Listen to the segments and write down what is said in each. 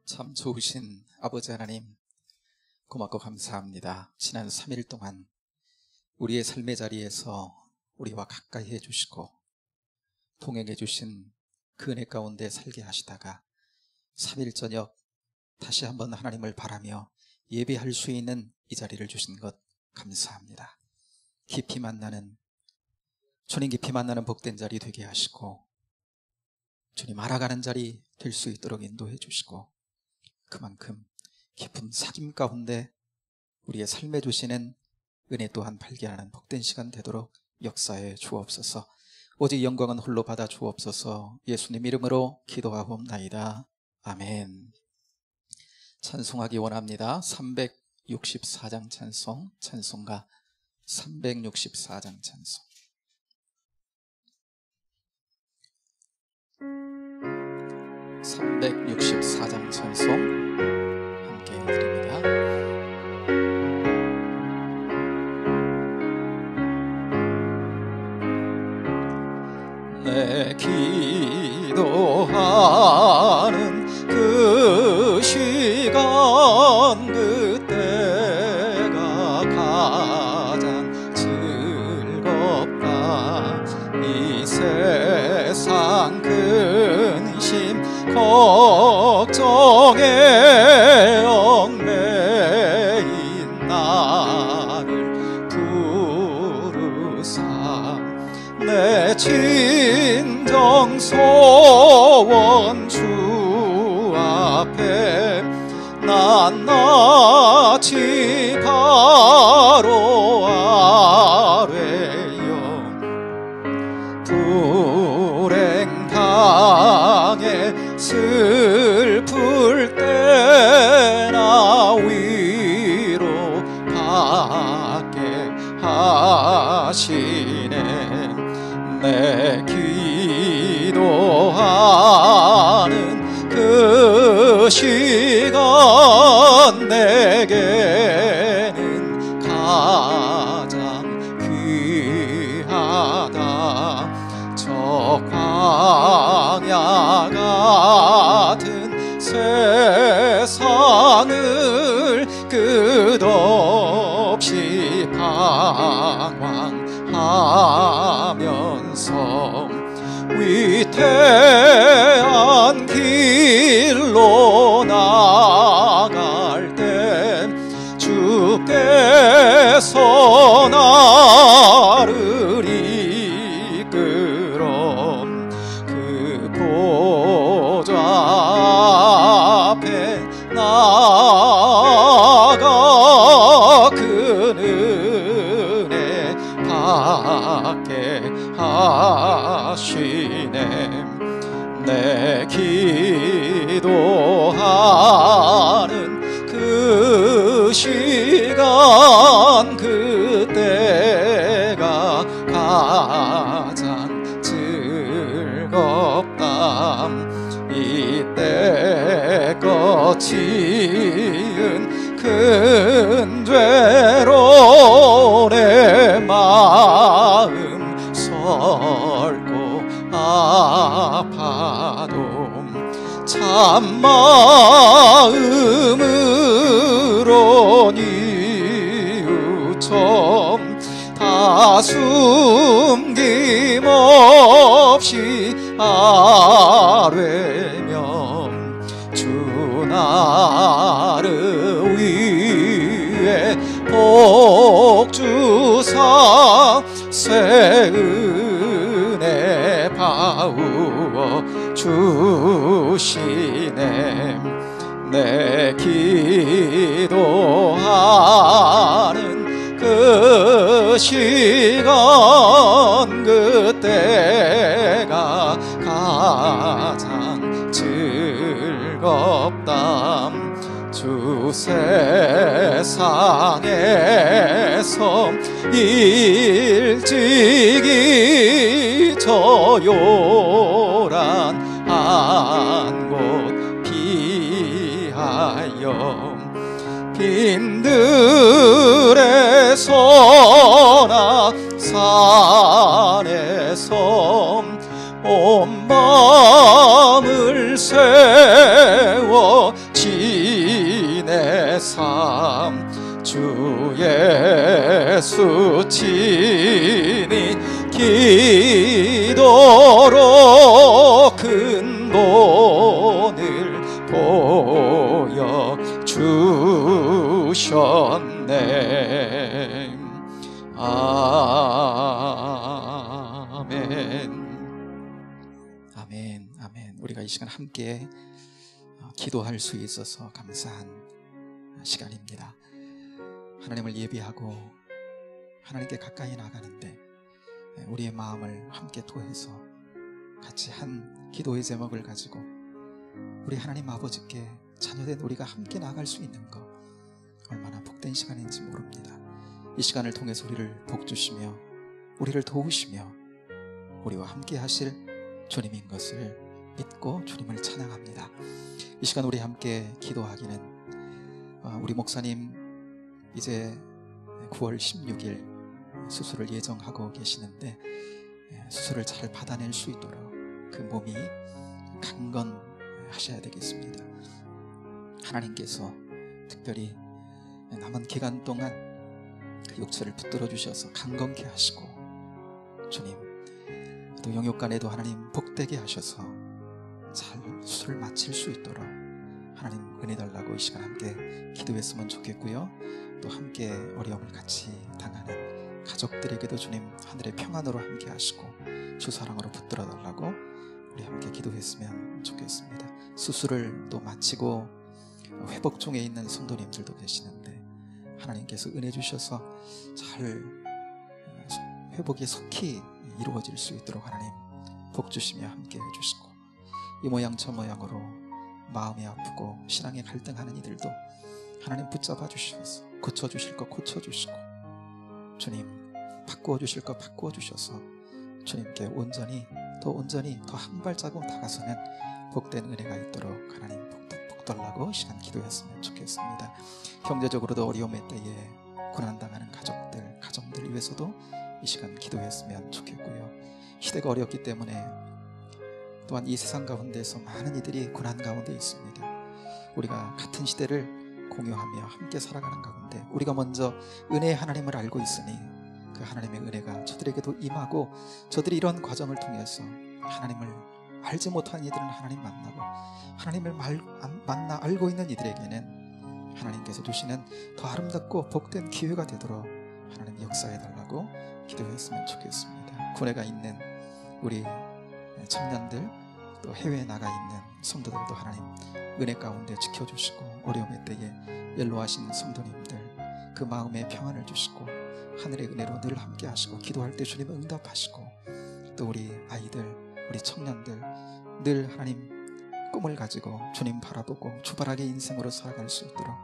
참 좋으신 아버지 하나님, 고맙고 감사합니다. 지난 3일 동안 우리의 삶의 자리에서 우리와 가까이 해주시고 동행해 주신 그 은혜 가운데 살게 하시다가 3일 저녁 다시 한번 하나님을 바라며 예배할 수 있는 이 자리를 주신 것 감사합니다. 깊이 만나는, 주님 깊이 만나는 복된 자리 되게 하시고 주님 알아가는 자리 될 수 있도록 인도해 주시고 그만큼 깊은 사귐 가운데 우리의 삶에 주시는 은혜 또한 발견하는 복된 시간 되도록 역사해 주옵소서. 오직 영광은 홀로 받아 주옵소서. 예수님 이름으로 기도하옵나이다. 아멘. 찬송하기 원합니다. 364장 찬송, 찬송가 364장 찬송. (364장) 찬송 함께 드립니다. 내 기도하는 그 시간 그때가 가장 즐겁다. 이 세상 근심 걱정에 얽매인 나를 부르사 내 진정 소원 주 앞에 낱낱이 바로 아뢰요. 불행당해 슬플 때나 위로 받게 하시네. 내 기도하는 그 시간 내게는 가장 귀하다. 저 광야 같은 세상을 끝없이 방황하면서 위태한 길로 나갈 때 주께서 나를 이끌어 그 보좌 앞에 나아가 그 은혜 받게 하시네. 내 기도하는 그 시간 그때가 가장 즐겁다. 이때 지은 큰 죄로 내 마음 설고 아파도 참마음으로 뉘우쳐 다 숨김없이 아뢰며 주 나를 위해 복 주사 새 은혜 바우어 주시네. 내 기도하는 그 시간 그때가 가장 즐겁다. 주 세상에서 일찍이 저 요란 한 곳 피하여 빈들에서나 산에서 온 마음을 세워 예수 친히 기도로 큰 본을 보여주셨네. 아멘. 아멘. 아멘. 우리가 이 시간 함께 기도할 수 있어서 감사한 시간입니다. 하나님을 예비하고 하나님께 가까이 나가는데 우리의 마음을 함께 토해서 같이 한 기도의 제목을 가지고 우리 하나님 아버지께 자녀된 우리가 함께 나갈 수 있는 것, 얼마나 복된 시간인지 모릅니다. 이 시간을 통해서 우리를 복주시며 우리를 도우시며 우리와 함께 하실 주님인 것을 믿고 주님을 찬양합니다. 이 시간 우리 함께 기도하기는 우리 목사님 이제 9월 16일 수술을 예정하고 계시는데 수술을 잘 받아낼 수 있도록 그 몸이 강건하셔야 되겠습니다. 하나님께서 특별히 남은 기간 동안 그 육체를 붙들어 주셔서 강건케 하시고, 주님 또 영육간에도 하나님 복되게 하셔서 잘 수술을 마칠 수 있도록 하나님 은혜 달라고 이 시간 함께 기도했으면 좋겠고요. 또 함께 어려움을 같이 당하는 가족들에게도 주님 하늘의 평안으로 함께 하시고 주 사랑으로 붙들어 달라고 우리 함께 기도했으면 좋겠습니다. 수술을 또 마치고 회복 중에 있는 성도님들도 계시는데 하나님께서 은혜 주셔서 잘 회복이 속히 이루어질 수 있도록 하나님 복 주시며 함께 해주시고, 이 모양 저 모양으로 마음이 아프고 신앙에 갈등하는 이들도 하나님 붙잡아 주셔서 고쳐주실 것 고쳐주시고, 주님 바꾸어 주실 것 바꾸어 주셔서 주님께 온전히 더 한 발자국 다가서는 복된 은혜가 있도록 하나님 복달라고 시간 기도했으면 좋겠습니다. 경제적으로도 어려움의 때에 고난당하는 가정들 위해서도 이 시간 기도했으면 좋겠고요. 시대가 어렵기 때문에 또한 이 세상 가운데서 많은 이들이 고난 가운데 있습니다. 우리가 같은 시대를 공유하며 함께 살아가는 가운데 우리가 먼저 은혜의 하나님을 알고 있으니 그 하나님의 은혜가 저들에게도 임하고, 저들이 이런 과정을 통해서 하나님을 알지 못한 이들은 하나님 만나고 하나님을 만나 알고 있는 이들에게는 하나님께서 주시는 더 아름답고 복된 기회가 되도록 하나님 역사해 달라고 기도했으면 좋겠습니다. 군에가 있는 우리 청년들, 또 해외에 나가 있는 성도들도 하나님 은혜 가운데 지켜주시고, 어려움의 때에 연로하신 성도님들 그 마음에 평안을 주시고 하늘의 은혜로 늘 함께 하시고, 기도할 때 주님 응답하시고, 또 우리 아이들 우리 청년들 늘 하나님 꿈을 가지고 주님 바라보고 주바라기 인생으로 살아갈 수 있도록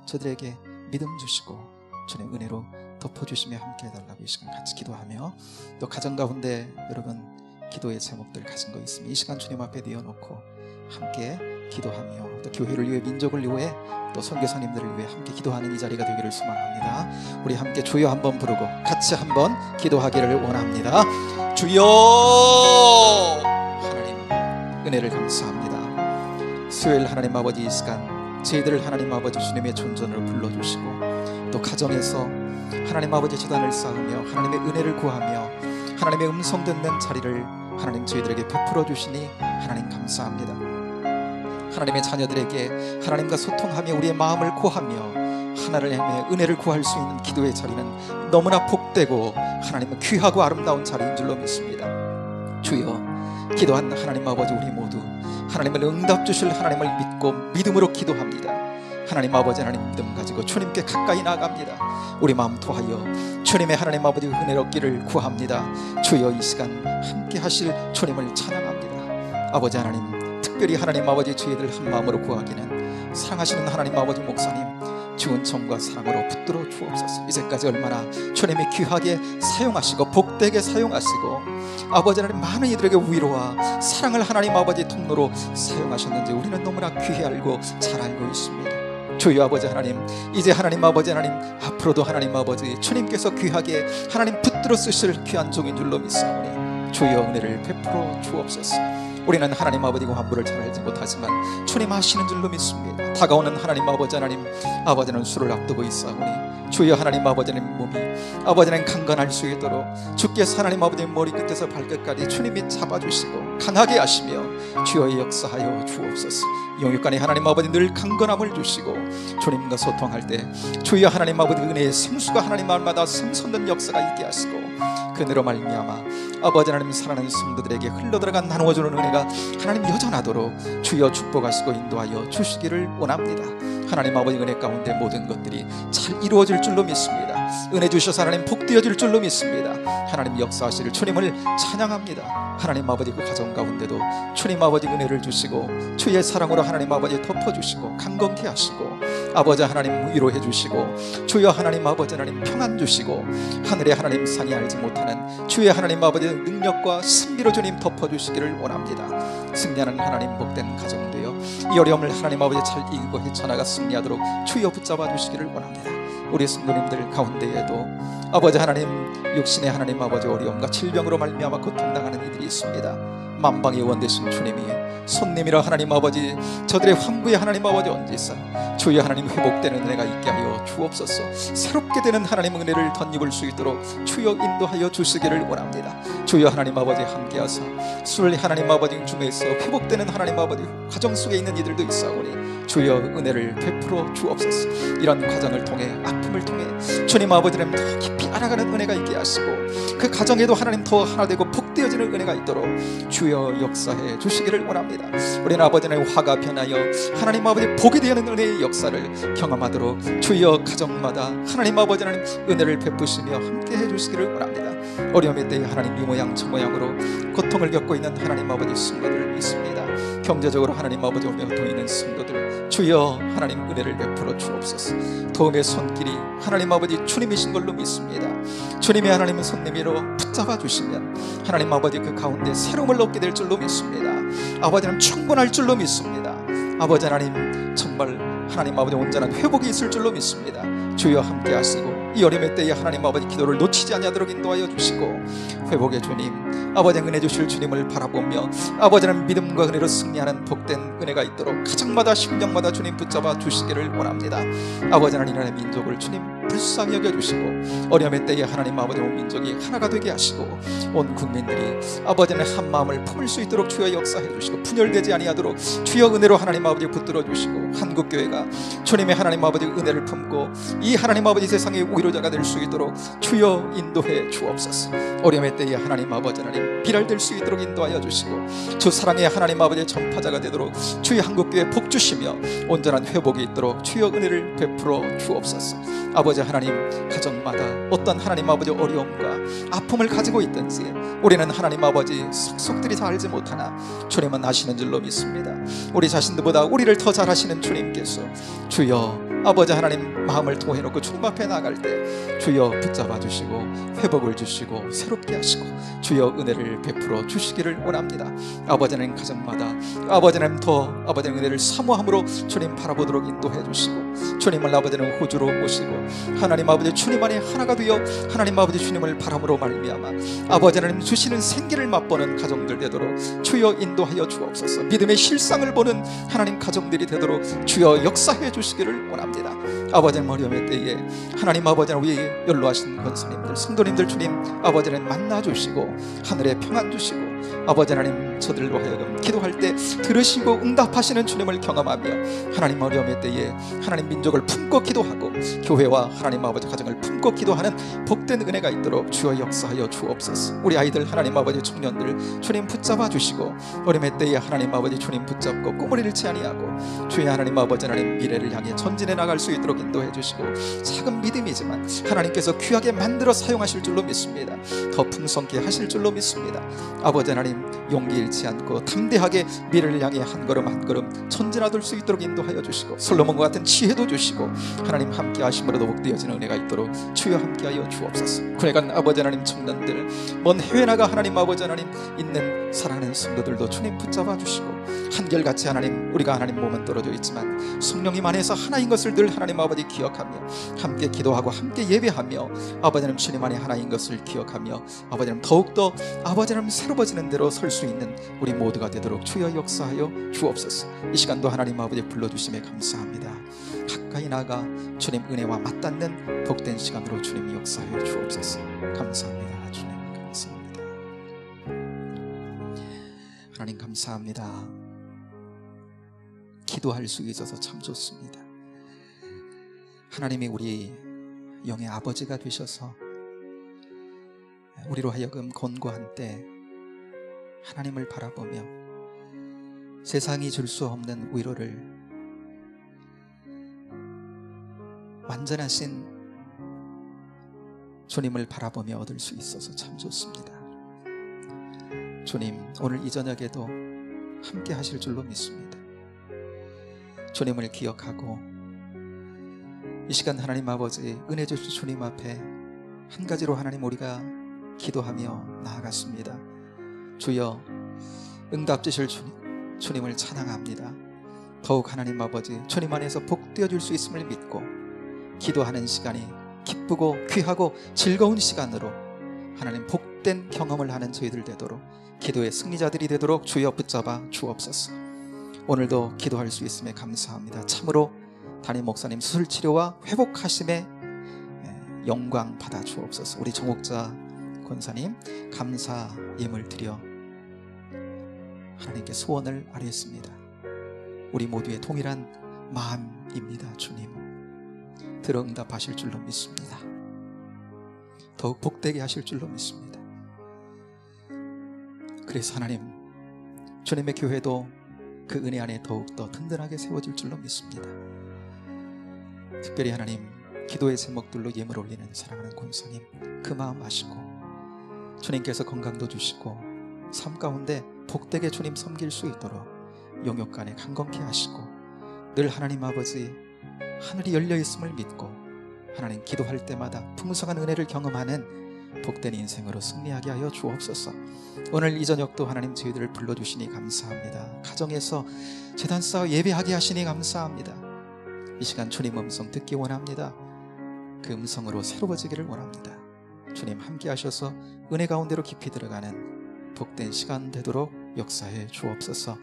저들에게 믿음 주시고 주님 은혜로 덮어주시며 함께 해달라고 이 시간 같이 기도하며, 또 가정 가운데 여러분 기도의 제목들 가진 거 있으면 이 시간 주님 앞에 내어놓고 함께 기도하며, 또 교회를 위해 민족을 위해 또 선교사님들을 위해 함께 기도하는 이 자리가 되기를 소망합니다. 우리 함께 주여 한번 부르고 같이 한번 기도하기를 원합니다. 주여! 하나님 은혜를 감사합니다. 수요일 하나님 아버지 이 시간 저희들을 하나님 아버지 주님의 존전으로 불러주시고, 또 가정에서 하나님 아버지 재단을 쌓으며 하나님의 은혜를 구하며 하나님의 음성 듣는 자리를 하나님 저희들에게 베풀어 주시니 하나님 감사합니다. 하나님의 자녀들에게 하나님과 소통하며 우리의 마음을 고하며 하나님의 은혜를 구할 수 있는 기도의 자리는 너무나 복되고 하나님은 귀하고 아름다운 자리인 줄로 믿습니다. 주여, 기도한 하나님 아버지 우리 모두 하나님을 응답 주실 하나님을 믿고 믿음으로 기도합니다. 하나님 아버지 하나님 믿음 가지고 주님께 가까이 나아갑니다. 우리 마음 토하여 주님의 하나님 아버지 은혜를 얻기를 구합니다. 주여, 이 시간 함께 하실 주님을 찬양합니다. 아버지 하나님, 특별히 하나님 아버지 저희들 한 마음으로 구하기는 사랑하시는 하나님 아버지 목사님 주은총과 사랑으로 붙들어 주옵소서. 이제까지 얼마나 주님이 귀하게 사용하시고 복되게 사용하시고 아버지 하나님 많은 이들에게 위로와 사랑을 하나님 아버지 통로로 사용하셨는지 우리는 너무나 귀히 알고 잘 알고 있습니다. 주여 아버지 하나님, 이제 하나님 아버지 하나님 앞으로도 하나님 아버지 주님께서 귀하게 하나님 붙들어 쓰실 귀한 종인 줄로 믿사오니 주여 은혜를 베풀어 주옵소서. 우리는 하나님 아버지가 환부를 잘 알지 못하지만 주님 아시는 줄로 믿습니다. 다가오는 하나님 아버지 하나님, 아버지는 수를 앞두고 있사오니 주여 하나님 아버지의 몸이 아버지는 강건할 수 있도록 주께서 하나님 아버지의 머리끝에서 발끝까지 주님이 잡아주시고 강하게 하시며 주여 역사하여 주옵소서. 영육간에 하나님 아버지 늘 강건함을 주시고 주님과 소통할 때 주여 하나님 아버지 은혜의 생수가 하나님 마을마다 샘솟는 역사가 있게 하시고 그대로 말미암아 아버지 하나님 사랑하는 성도들에게 흘러들어간 나누어주는 은혜가 하나님 여전하도록 주여 축복하시고 인도하여 주시기를 원합니다. 하나님 아버지 은혜 가운데 모든 것들이 잘 이루어질 줄로 믿습니다. 은혜 주셔서 하나님 복되어질 줄로 믿습니다. 하나님 역사하실 주님을 찬양합니다. 하나님 아버지 그 가정 가운데도 주님 아버지 은혜를 주시고 주의 사랑으로 하나님 아버지 덮어주시고 강건케 하시고 아버지 하나님 위로해 주시고 주여 하나님 아버지 하나님 평안 주시고 하늘의 하나님 산이 알지 못하는 주의 하나님 아버지 능력과 신비로 주님 덮어주시기를 원합니다. 승리하는 하나님 복된 가정 되어 이 어려움을 하나님 아버지 잘 이기고 헤쳐나가 승리하도록 주여 붙잡아 주시기를 원합니다. 우리 성도님들 가운데에도 아버지 하나님 육신의 하나님 아버지 어려움과 질병으로 말미암아 고통당하는 이들이 있습니다. 만방의 원 되신 주님이 손님이라 하나님 아버지 저들의 환부에 하나님 아버지 얹으사 주여 하나님 회복되는 은혜가 있게 하여 주옵소서. 새롭게 되는 하나님 은혜를 덧입을 수 있도록 주여 인도하여 주시기를 원합니다. 주여 하나님 아버지 함께하사 술 하나님 아버지 중에서 회복되는 하나님 아버지 과정 속에 있는 이들도 있사오니 주여 은혜를 베풀어 주옵소서. 이런 과정을 통해 아픔을 통해 주님 아버지는 더 깊이 알아가는 은혜가 있게 하시고 그 가정에도 하나님 더 하나 되고 복되어지는 은혜가 있도록 주여 역사해 주시기를 원합니다. 우리는 아버지는 화가 변하여 하나님 아버지 복이 되는 은혜의 역사를 경험하도록 주여 가정마다 하나님 아버지 하나님 은혜를 베푸시며 함께 해주시기를 원합니다. 어려움의 때에 하나님 이 모양 저 모양으로 고통을 겪고 있는 하나님 아버지 성도들 있습니다. 경제적으로 하나님 아버지 오며 더 있는 성도들 주여 하나님 은혜를 베풀어 주옵소서. 도움의 손길이 하나님 아버지 주님이신 걸로 믿습니다. 주님의 하나님은 손님으로 붙잡아 주시면 하나님 아버지 그 가운데 새로움을 얻게 될 줄로 믿습니다. 아버지는 충분할 줄로 믿습니다. 아버지 하나님 정말 하나님 아버지 온전한 회복이 있을 줄로 믿습니다. 주여 함께 하시고 이 어려움의 때에 하나님 아버지 기도를 놓치지 아니하도록 인도하여 주시고 회복의 주님 아버지 은혜 주실 주님을 바라보며 아버지는 믿음과 은혜로 승리하는 복된 은혜가 있도록 가정마다 심령마다 주님 붙잡아 주시기를 원합니다. 아버지 하나님 나라의 민족을 주님 불쌍히 여겨주시고 어려움의 때에 하나님 아버지 온 민족이 하나가 되게 하시고 온 국민들이 아버지는 한 마음을 품을 수 있도록 주여 역사해 주시고 분열되지 아니하도록 주여 은혜로 하나님 아버지 붙들어 주시고 한국교회가 주님의 하나님 아버지 은혜를 품고 이 하나님 아버지 세상의 위로자가 될 수 있도록 주여 인도해 주옵소서. 어려움의 때에 하나님 아버지 하나님 비랄될 수 있도록 인도하여 주시고 주 사랑의 하나님 아버지의 전파자가 되도록 주의 한국교회 복 주시며 온전한 회복이 있도록 주여 은혜를 베풀어 주옵소서. 아버지 하나님 가정마다 어떤 하나님 아버지 어려움과 아픔을 가지고 있든지 우리는 하나님 아버지 속속들이 다 알지 못하나 주님은 아시는 줄로 믿습니다. 우리 자신들보다 우리를 더 잘 아시는 주님께서 주여 아버지 하나님 마음을 통해놓고 주님 앞에 나갈 때 주여 붙잡아 주시고 회복을 주시고 새롭게 하시고 주여 은혜를 베풀어 주시기를 원합니다. 아버지는 가정마다 아버지는 더 아버지는 은혜를 사모함으로 주님 바라보도록 인도해 주시고 주님을 아버지는 호주로 모시고 하나님 아버지 주님 안에 하나가 되어 하나님 아버지 주님을 바람으로 말미암아 아버지 하나님 주시는 생기를 맛보는 가정들 되도록 주여 인도하여 주옵소서. 믿음의 실상을 보는 하나님 가정들이 되도록 주여 역사해 주시기를 원합니다. 아버지는 어려움의 때에 하나님 아버지는 우리 연로하신 권사님들 성도님들 주님 아버지는 만나주시고 하늘에 평안 주시고 아버지 하나님 저들로 하여금 기도할 때 들으시고 응답하시는 주님을 경험하며 하나님 어려움의 때에 하나님 민족을 품고 기도하고 교회와 하나님 아버지 가정을 품고 기도하는 복된 은혜가 있도록 주여 역사하여 주옵소서. 우리 아이들 하나님 아버지 청년들 주님 붙잡아 주시고 어려움의 때에 하나님 아버지 주님 붙잡고 꿈을 잃지 아니하고 주의 하나님 아버지 하나님 미래를 향해 전진해 나갈 수 있도록 인도해 주시고 작은 믿음이지만 하나님께서 귀하게 만들어 사용하실 줄로 믿습니다. 더 풍성케 하실 줄로 믿습니다. 아버지 하나님 용기 잃지 않고 담대하게 미래를 향해 한 걸음 한 걸음 전진하들 수 있도록 인도하여 주시고 솔로몬과 같은 지혜도 주시고 하나님 함께 하심으로도 복되어지는 은혜가 있도록 주여 함께하여 주옵소서. 군에간 아버지 하나님 청년들 먼 해외 나가 하나님 아버지 하나님 있는 사랑하는 성도들도 주님 붙잡아 주시고 한결같이 하나님 우리가 하나님 몸은 떨어져 있지만 성령님 안에서 하나인 것을 늘 하나님 아버지 기억하며 함께 기도하고 함께 예배하며 아버지 하나님 주님 안에 하나인 것을 기억하며 아버지 하나님 더욱더 아버지 하나님 새로워지는 쓰는 대로 설 수 있는 우리 모두가 되도록 주여 역사하여 주옵소서. 이 시간도 하나님 아버지 불러주심에 감사합니다. 가까이 나가 주님 은혜와 맞닿는 복된 시간으로 주님 역사하여 주옵소서. 감사합니다. 주님 감사합니다. 하나님 감사합니다. 기도할 수 있어서 참 좋습니다. 하나님이 우리 영의 아버지가 되셔서 우리로 하여금 곤고한 때 하나님을 바라보며 세상이 줄 수 없는 위로를 완전하신 주님을 바라보며 얻을 수 있어서 참 좋습니다. 주님, 오늘 이 저녁에도 함께 하실 줄로 믿습니다. 주님을 기억하고 이 시간 하나님 아버지 은혜 주신 주님 앞에 한 가지로 하나님 우리가 기도하며 나아갔습니다. 주여, 응답 주실 주님을 찬양합니다. 더욱 하나님 아버지 주님 안에서 복되어 줄 수 있음을 믿고 기도하는 시간이 기쁘고 귀하고 즐거운 시간으로 하나님 복된 경험을 하는 저희들 되도록, 기도의 승리자들이 되도록 주여 붙잡아 주옵소서. 오늘도 기도할 수 있음에 감사합니다. 참으로 담임 목사님 수술치료와 회복하심에 영광 받아 주옵소서. 우리 정옥자 권사님 감사 예물 드려 하나님께 소원을 아뢰었습니다. 우리 모두의 동일한 마음입니다. 주님, 들어 응답하실 줄로 믿습니다. 더욱 복되게 하실 줄로 믿습니다. 그래서 하나님, 주님의 교회도 그 은혜 안에 더욱더 든든하게 세워질 줄로 믿습니다. 특별히 하나님, 기도의 제목들로 예물 올리는 사랑하는 권사님 그 마음 아시고 주님께서 건강도 주시고 삶 가운데 복되게 주님 섬길 수 있도록 용역간에 강건케 하시고 늘 하나님 아버지 하늘이 열려 있음을 믿고 하나님 기도할 때마다 풍성한 은혜를 경험하는 복된 인생으로 승리하게 하여 주옵소서. 오늘 이 저녁도 하나님 저희들을 불러주시니 감사합니다. 가정에서 제단 쌓아 예배하게 하시니 감사합니다. 이 시간 주님 음성 듣기 원합니다. 그 음성으로 새로워지기를 원합니다. 주님 함께 하셔서 은혜 가운데로 깊이 들어가는 복된 시간 되도록 역사해 주옵소서.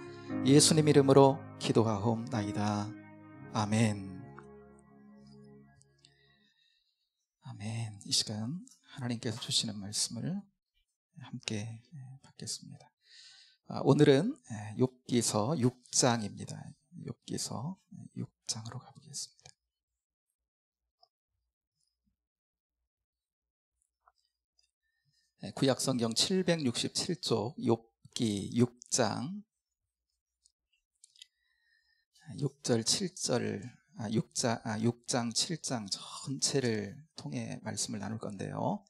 예수님 이름으로 기도하옵나이다. 아멘. 아멘. 이 시간 하나님께서 주시는 말씀을 함께 받겠습니다. 오늘은 욥기서 6장입니다. 욥기서 6장으로 가보겠습니다. 구약성경 767쪽 욥기 6장 6절 7절 6장 7장 전체를 통해 말씀을 나눌 건데요,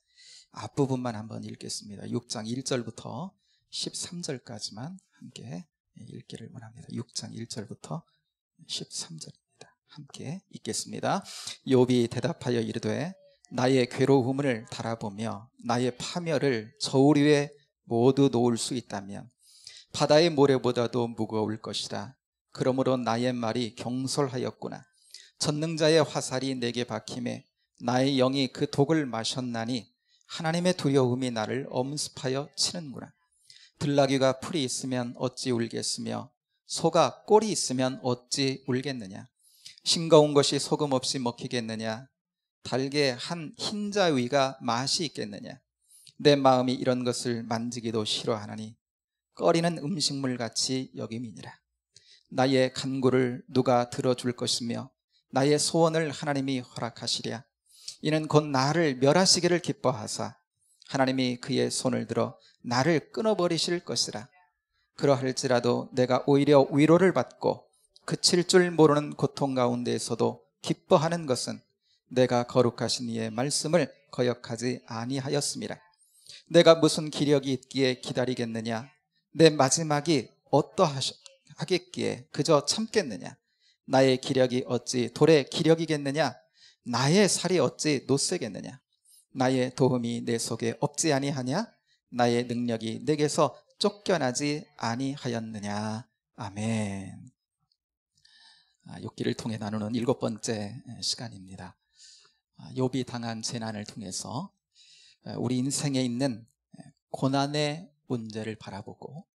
앞부분만 한번 읽겠습니다. 6장 1절부터 13절까지만 함께 읽기를 원합니다. 6장 1절부터 13절입니다. 함께 읽겠습니다. 욥이 대답하여 이르되 나의 괴로움을 달아보며 나의 파멸을 저울 위에 모두 놓을 수 있다면 바다의 모래보다도 무거울 것이라. 그러므로 나의 말이 경솔하였구나. 전능자의 화살이 내게 박힘에 나의 영이 그 독을 마셨나니 하나님의 두려움이 나를 엄습하여 치는구나. 들나귀가 풀이 있으면 어찌 울겠으며 소가 꼴이 있으면 어찌 울겠느냐. 싱거운 것이 소금 없이 먹히겠느냐. 달게 한 흰자위가 맛이 있겠느냐. 내 마음이 이런 것을 만지기도 싫어하나니 꺼리는 음식물같이 여김이니라. 나의 간구를 누가 들어줄 것이며 나의 소원을 하나님이 허락하시랴. 이는 곧 나를 멸하시기를 기뻐하사 하나님이 그의 손을 들어 나를 끊어버리실 것이라. 그러할지라도 내가 오히려 위로를 받고 그칠 줄 모르는 고통 가운데에서도 기뻐하는 것은 내가 거룩하신 이의 말씀을 거역하지 아니하였음이라. 내가 무슨 기력이 있기에 기다리겠느냐. 내 마지막이 어떠하겠기에 그저 참겠느냐. 나의 기력이 어찌 돌의 기력이겠느냐. 나의 살이 어찌 노쇠겠느냐. 나의 도움이 내 속에 없지 아니하냐. 나의 능력이 내게서 쫓겨나지 아니하였느냐. 아멘. 욥기를 통해 나누는 7번째 시간입니다. 욥이 당한 재난을 통해서 우리 인생에 있는 고난의 문제를 바라보고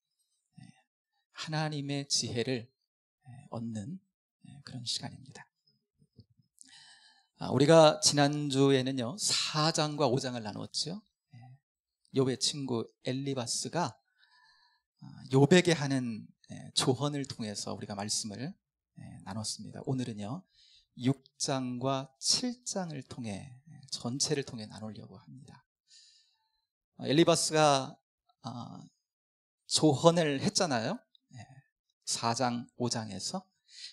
하나님의 지혜를 얻는 그런 시간입니다. 우리가 지난주에는요 4장과 5장을 나누었죠. 욥의 친구 엘리바스가 욥에게 하는 조언을 통해서 우리가 말씀을 나눴습니다. 오늘은요 6장과 7장을 통해 전체를 통해 나누려고 합니다. 엘리바스가 조언을 했잖아요. 4장 5장에서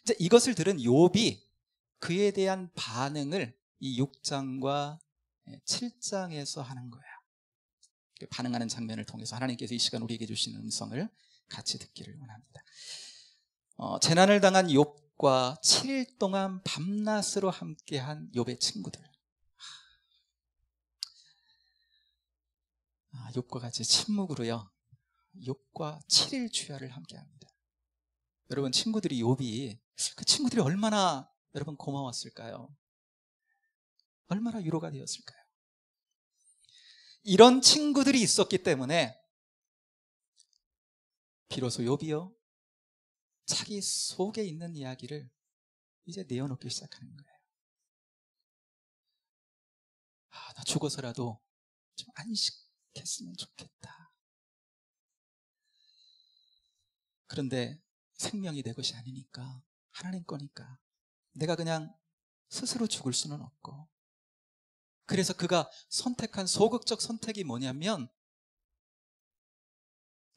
이제 이것을 들은 욥이 그에 대한 반응을 이 6장과 7장에서 하는 거예요. 반응하는 장면을 통해서 하나님께서 이 시간 우리에게 주시는 음성을 같이 듣기를 원합니다. 재난을 당한 욥과 7일 동안 밤낮으로 함께한 욥의 친구들. 욥과 같이 침묵으로요 욥과 7일 주야를 함께합니다. 여러분 친구들이 욥이 그 친구들이 얼마나 여러분 고마웠을까요? 얼마나 위로가 되었을까요? 이런 친구들이 있었기 때문에 비로소 욥이요 자기 속에 있는 이야기를 이제 내어놓기 시작하는 거예요. 나 죽어서라도 좀 안식했으면 좋겠다. 그런데 생명이 내 것이 아니니까 하나님 거니까 내가 그냥 스스로 죽을 수는 없고, 그래서 그가 선택한 소극적 선택이 뭐냐면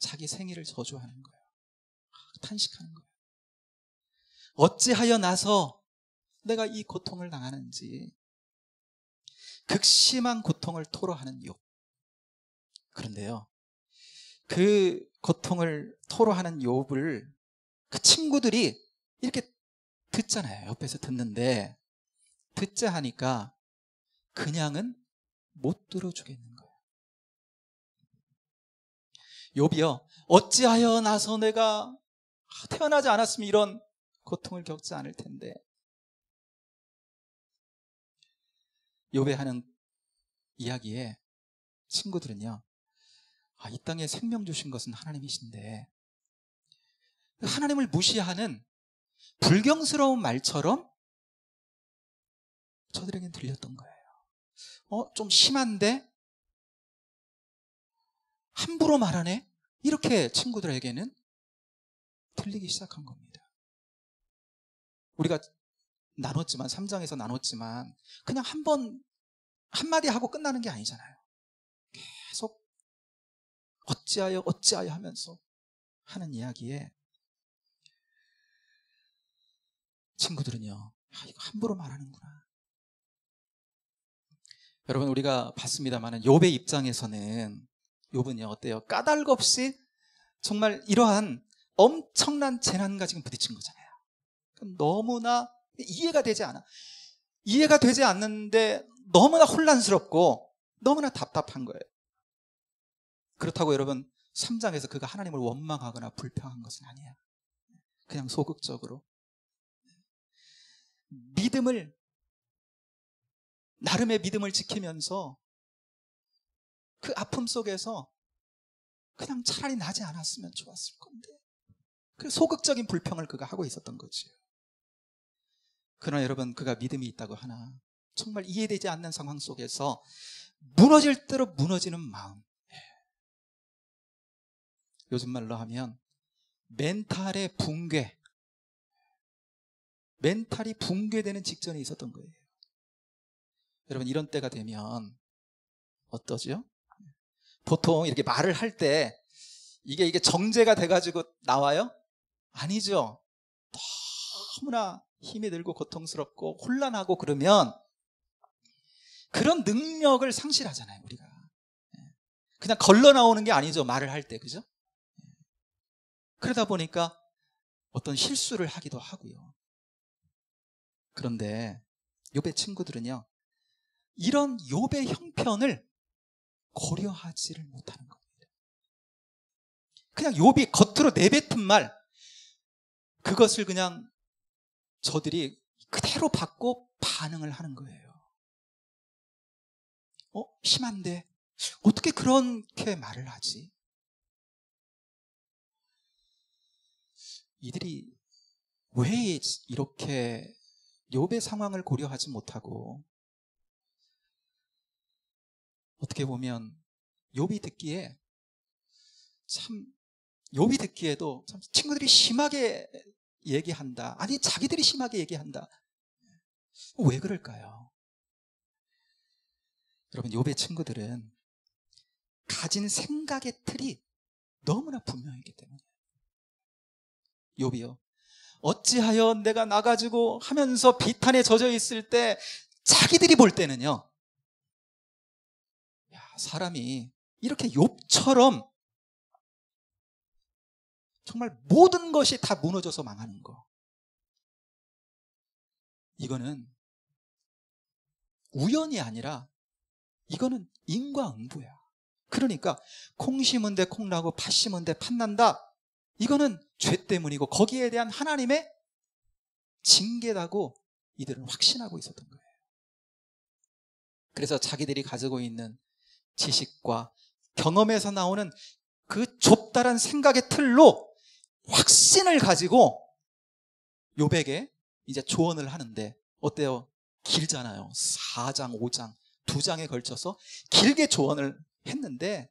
자기 생일을 저주하는 거예요. 탄식하는 거예요. 어찌하여 나서 내가 이 고통을 당하는지, 극심한 고통을 토로하는 욥. 그런데요 그 고통을 토로하는 욥을 그 친구들이 이렇게 듣잖아요. 옆에서 듣는데 듣자 하니까 그냥은 못 들어주겠는 거예요. 욥이요 어찌하여 나서 내가 태어나지 않았으면 이런 고통을 겪지 않을 텐데. 욥이 하는 이야기에 친구들은요 이 땅에 생명 주신 것은 하나님이신데 하나님을 무시하는 불경스러운 말처럼 저들에겐 들렸던 거예요. 좀 심한데? 함부로 말하네? 이렇게 친구들에게는 들리기 시작한 겁니다. 우리가 나눴지만 3장에서 나눴지만 그냥 한마디 하고 끝나는 게 아니잖아요. 계속 어찌하여 하면서 하는 이야기에 친구들은요 이거 함부로 말하는구나. 여러분 우리가 봤습니다만 욥의 입장에서는 욥은요 어때요? 까닭 없이 정말 이러한 엄청난 재난과 지금 부딪힌 거잖아요. 너무나 이해가 되지 않는데 너무나 혼란스럽고 너무나 답답한 거예요. 그렇다고 여러분 3장에서 그가 하나님을 원망하거나 불평한 것은 아니에요. 그냥 소극적으로 나름의 믿음을 지키면서 그 아픔 속에서 그냥 차라리 나지 않았으면 좋았을 건데, 그 소극적인 불평을 그가 하고 있었던 거지요. 그러나 여러분 그가 믿음이 있다고 하나 정말 이해되지 않는 상황 속에서 무너질 대로 무너지는 마음, 요즘 말로 하면 멘탈이 붕괴되는 직전에 있었던 거예요. 여러분 이런 때가 되면 어떠죠? 보통 이렇게 말을 할 때 이게 정제가 돼가지고 나와요? 아니죠. 너무나 힘이 들고 고통스럽고 혼란하고 그러면 그런 능력을 상실하잖아요. 우리가 그냥 걸러 나오는 게 아니죠. 말을 할 때, 그죠? 그러다 보니까 어떤 실수를 하기도 하고요. 그런데 욥의 친구들은요 이런 욥의 형편을 고려하지를 못하는 겁니다. 그냥 욥이 겉으로 내뱉은 말, 그것을 그냥 저들이 그대로 받고 반응을 하는 거예요. 심한데 어떻게 그렇게 말을 하지? 이들이 왜 이렇게 욥의 상황을 고려하지 못하고, 어떻게 보면 욥이 듣기에도 참 친구들이 심하게 얘기한다, 아니 자기들이 심하게 얘기한다, 왜 그럴까요? 여러분, 욥의 친구들은 가진 생각의 틀이 너무나 분명했기 때문에. 욥이요, 어찌하여 내가 나가지고 하면서 비탄에 젖어 있을 때 자기들이 볼 때는요, 야, 사람이 이렇게 욥처럼 정말 모든 것이 다 무너져서 망하는 거, 이거는 우연이 아니라 이거는 인과응보야. 그러니까 콩 심은 데 콩 나고 팥 심은 데 팥 난다, 이거는 죄 때문이고 거기에 대한 하나님의 징계라고 이들은 확신하고 있었던 거예요. 그래서 자기들이 가지고 있는 지식과 경험에서 나오는 그 좁다란 생각의 틀로 확신을 가지고 욥에게 이제 조언을 하는데, 어때요? 길잖아요. 4장, 5장, 2장에 걸쳐서 길게 조언을 했는데,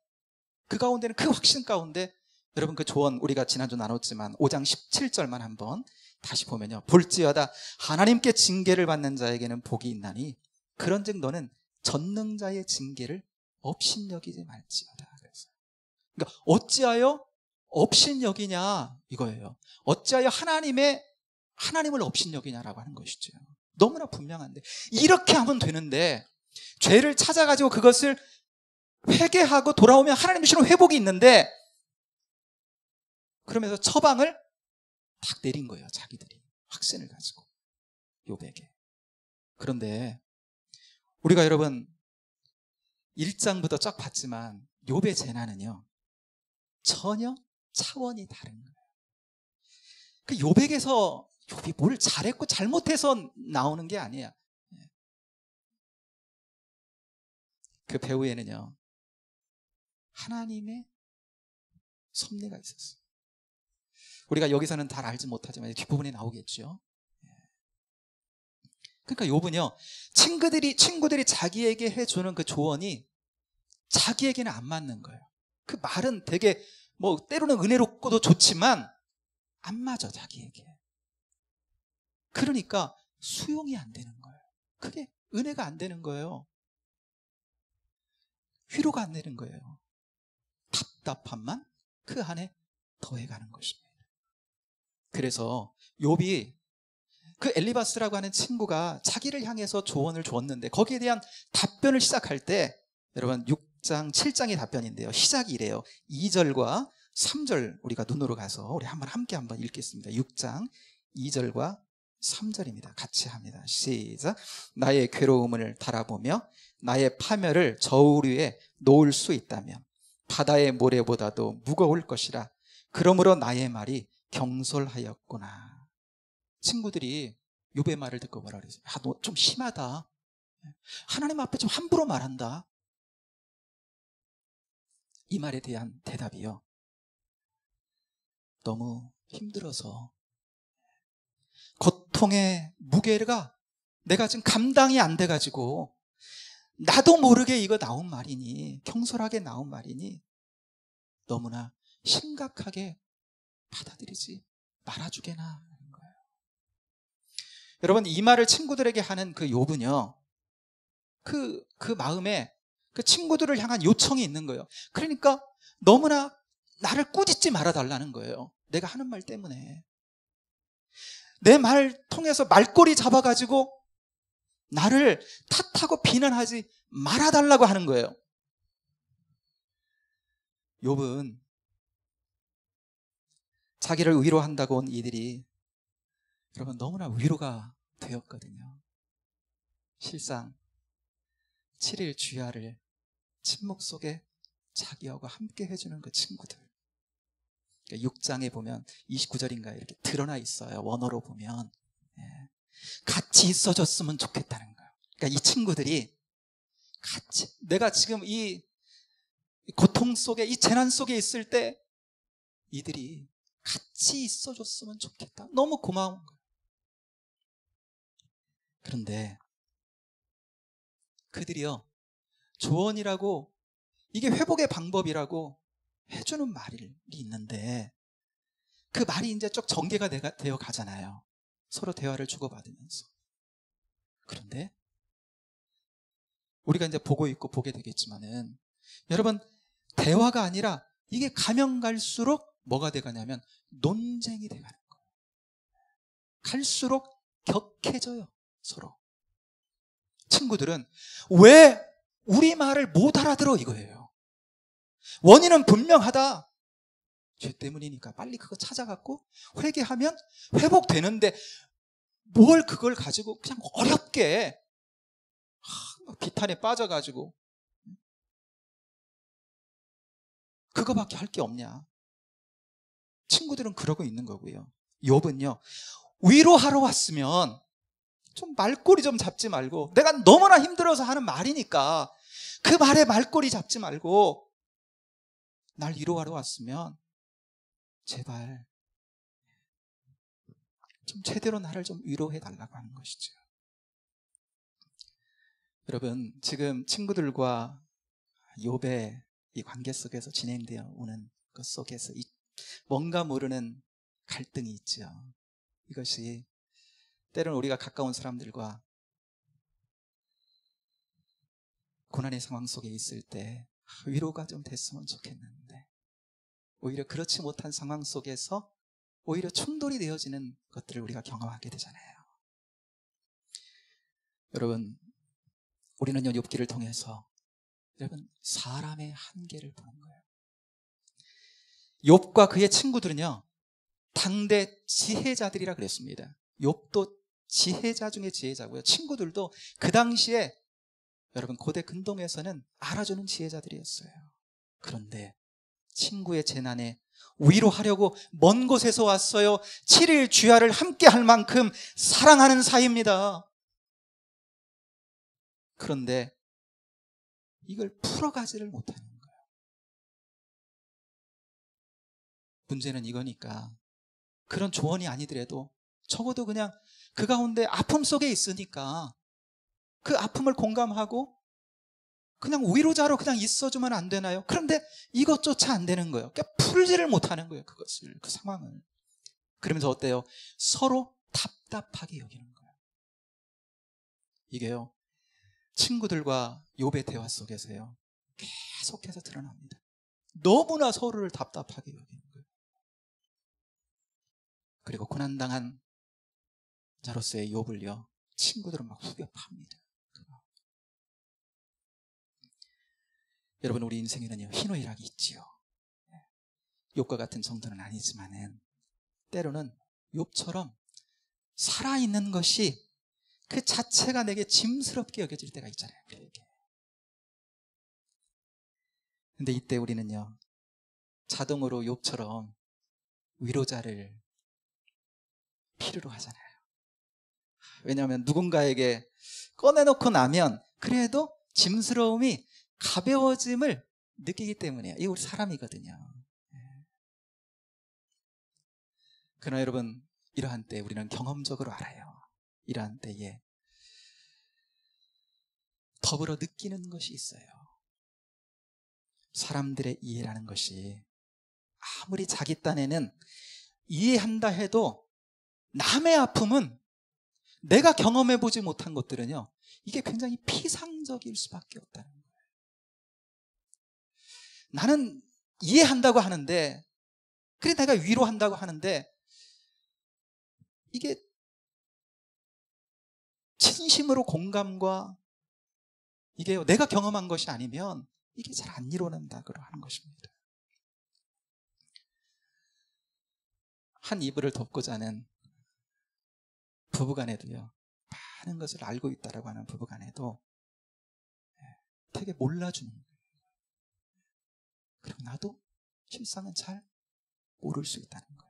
그 가운데는, 그 확신 가운데, 여러분 그 조언 우리가 지난주 나눴지만 5장 17절만 한번 다시 보면요, 볼지어다 하나님께 징계를 받는 자에게는 복이 있나니 그런즉 너는 전능자의 징계를 업신여기지 말지어다. 그러니까 어찌하여 업신여기냐 이거예요. 어찌하여 하나님을 업신여기냐라고 하는 것이죠. 너무나 분명한데, 이렇게 하면 되는데, 죄를 찾아가지고 그것을 회개하고 돌아오면 하나님 주시는 회복이 있는데, 그러면서 처방을 딱 내린 거예요. 자기들이 확신을 가지고 욥에게. 그런데 우리가 여러분 1장부터 쫙 봤지만 욥의 재난은요 전혀 차원이 다른 거예요. 그 욥에게서 욥이 뭘 잘했고 잘못해서 나오는 게 아니야. 그 배후에는요 하나님의 섭리가 있었어요. 우리가 여기서는 잘 알지 못하지만 뒷부분에 나오겠죠. 그러니까 욥은요, 친구들이 자기에게 해주는 그 조언이 자기에게는 안 맞는 거예요. 그 말은 되게 때로는 은혜롭고도 좋지만 안 맞아, 자기에게. 그러니까 수용이 안 되는 거예요. 그게 은혜가 안 되는 거예요. 위로가 안 되는 거예요. 답답함만 그 안에 더해가는 것입니다. 그래서 욥이 그 엘리바스라고 하는 친구가 자기를 향해서 조언을 주었는데, 거기에 대한 답변을 시작할 때, 여러분 6장 7장의 답변인데요, 시작이 이래요. 2절과 3절 우리가 눈으로 가서 우리 함께 한번 읽겠습니다. 6장 2절과 3절입니다. 같이 합니다. 시작. 나의 괴로움을 달아보며 나의 파멸을 저울 위에 놓을 수 있다면 바다의 모래보다도 무거울 것이라. 그러므로 나의 말이 경솔하였구나. 친구들이 욥의 말을 듣고 뭐라 그랬어요? 너 좀 심하다. 하나님 앞에 좀 함부로 말한다. 이 말에 대한 대답이요, 너무 힘들어서 고통의 무게가 내가 지금 감당이 안 돼가지고 나도 모르게 이거 나온 말이니, 경솔하게 나온 말이니 너무나 심각하게 받아들이지 말아주게나 하는 거예요. 여러분, 이 말을 친구들에게 하는 그 욥은요, 그 마음에 그 친구들을 향한 요청이 있는 거예요. 그러니까 너무나 나를 꾸짖지 말아달라는 거예요. 내가 하는 말 때문에 내 말 통해서 말꼬리 잡아가지고 나를 탓하고 비난하지 말아달라고 하는 거예요. 욥은 자기를 위로한다고 온 이들이 여러분 너무나 위로가 되었거든요. 실상 7일 주야를 침묵 속에 자기하고 함께 해주는 그 친구들, 6장에 보면 29절인가 이렇게 드러나 있어요. 원어로 보면 같이 있어줬으면 좋겠다는 거예요. 그러니까 이 친구들이 같이, 내가 지금 이 고통 속에, 이 재난 속에 있을 때 이들이 같이 있어줬으면 좋겠다. 너무 고마운 거예요. 그런데 그들이요, 조언이라고, 이게 회복의 방법이라고 해주는 말이 있는데 그 말이 이제 쭉 전개가 되어 가잖아요. 서로 대화를 주고받으면서. 그런데 우리가 이제 보고 있고 보게 되겠지만은, 여러분, 대화가 아니라 이게 가면 갈수록 뭐가 돼가냐면 논쟁이 돼가는 거예요. 갈수록 격해져요, 서로. 친구들은 왜 우리 말을 못 알아들어, 이거예요. 원인은 분명하다. 죄 때문이니까 빨리 그거 찾아갖고 회개하면 회복되는데 뭘 그걸 가지고 그냥 어렵게 비탄에 빠져가지고 그거밖에 할 게 없냐. 친구들은 그러고 있는 거고요. 욥은요, 위로하러 왔으면 좀 말꼬리 좀 잡지 말고, 내가 너무나 힘들어서 하는 말이니까 그 말에 말꼬리 잡지 말고 날 위로하러 왔으면 제발 좀 제대로 나를 좀 위로해 달라고 하는 것이죠. 여러분, 지금 친구들과 욥의 이 관계 속에서 진행되어 오는 것 속에서 뭔가 모르는 갈등이 있죠. 이것이 때로는 우리가 가까운 사람들과 고난의 상황 속에 있을 때 위로가 좀 됐으면 좋겠는데, 오히려 그렇지 못한 상황 속에서 오히려 충돌이 되어지는 것들을 우리가 경험하게 되잖아요. 여러분, 우리는요, 욥기를 통해서 여러분, 사람의 한계를 보는 거예요. 욥과 그의 친구들은요, 당대 지혜자들이라 그랬습니다. 욥도 지혜자 중에 지혜자고요. 친구들도 그 당시에 여러분 고대 근동에서는 알아주는 지혜자들이었어요. 그런데 친구의 재난에 위로하려고 먼 곳에서 왔어요. 7일 주야를 함께 할 만큼 사랑하는 사이입니다. 그런데 이걸 풀어가지를 못하는 거예요. 문제는 이거니까 그런 조언이 아니더라도 적어도 그냥 그 가운데 아픔 속에 있으니까 그 아픔을 공감하고 그냥 위로자로 그냥 있어주면 안 되나요? 그런데 이것조차 안 되는 거예요. 그러니까 풀지를 못하는 거예요, 그것을, 그 상황을. 그러면서 어때요? 서로 답답하게 여기는 거예요. 이게요, 친구들과 욥의 대화 속에서요 계속해서 드러납니다. 너무나 서로를 답답하게 여기는 거예요. 그리고 고난당한 자로서의 욥을요, 친구들은 막 후벼 팝니다. 여러분, 우리 인생에는요, 희노애락이 있지요. 욥과 같은 정도는 아니지만은 때로는 욥처럼 살아있는 것이 그 자체가 내게 짐스럽게 여겨질 때가 있잖아요. 근데 이때 우리는요, 자동으로 욥처럼 위로자를 필요로 하잖아요. 왜냐하면 누군가에게 꺼내놓고 나면 그래도 짐스러움이 가벼워짐을 느끼기 때문이에요. 이게 우리 사람이거든요. 그러나 여러분, 이러한 때 우리는 경험적으로 알아요. 이러한 때에 더불어 느끼는 것이 있어요. 사람들의 이해라는 것이 아무리 자기 딴에는 이해한다 해도 남의 아픔은, 내가 경험해보지 못한 것들은요, 이게 굉장히 피상적일 수밖에 없다는 거예요. 나는 이해한다고 하는데, 그래 내가 위로한다고 하는데, 이게 진심으로 공감과 이게 내가 경험한 것이 아니면 이게 잘 안 이루어진다고 하는 것입니다. 한 이불을 덮고 자는 부부간에도요, 많은 것을 알고 있다라고 하는 부부간에도 되게 몰라주는 거예요. 그리고 나도 실상은 잘 모를 수 있다는 거예요.